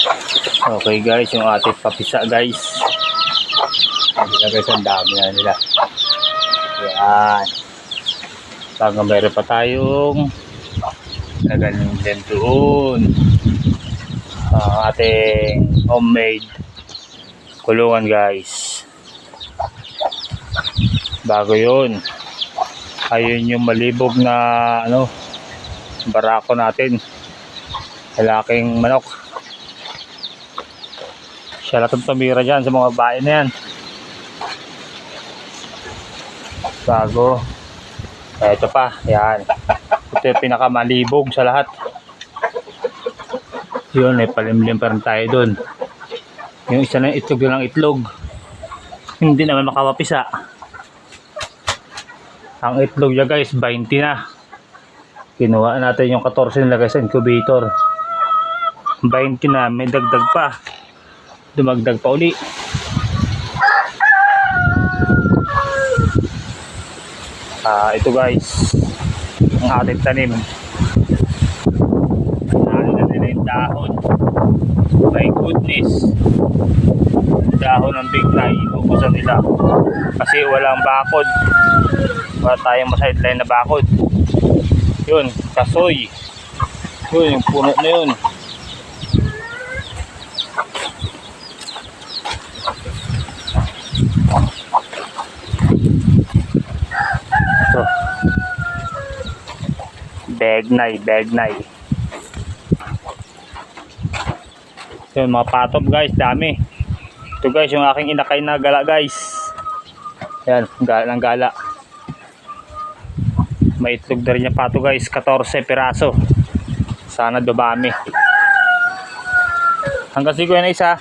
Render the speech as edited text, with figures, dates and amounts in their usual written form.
Okay guys, yung ating papisa guys. Ayan guys, ang dami na nila. Yan. Hanggang meron pa tayong nagaling din doon. Ang ating homemade kulungan guys. Bago yun. Ayun yung malibog na ano, barako natin. Malaking manok. Siya lang itong tumira dyan sa mga babae na yan. Bago. Ito pa. Yan. Ito yung pinakamalibog sa lahat. Yun, may palimlim pa rin tayo dun. Yung isa na itlog lang itlog. Hindi naman makawapisa. Ang itlog niya guys, 20 na. Kinuha natin yung 14 nilagay sa incubator. 20 na, may dagdag pa. Dumagdag pa uli. Ito guys, ang ating tanim. Nalo na nila yung dahon. My goodness. Dahon ng big nai, ubusan nila. Kasi walang bakod. Wala tayong ma-sideline na bakod. Yun, kasoy. Yun, yung puno na yun. Ito. Begnay. Yun, mga patop guys, dami. Ito guys, yung aking inakay na gala guys. Yan, gala ng gala. May itlog na rin yung pato guys, 14 piraso. Sana dumami. Hanggang sigo yan isa.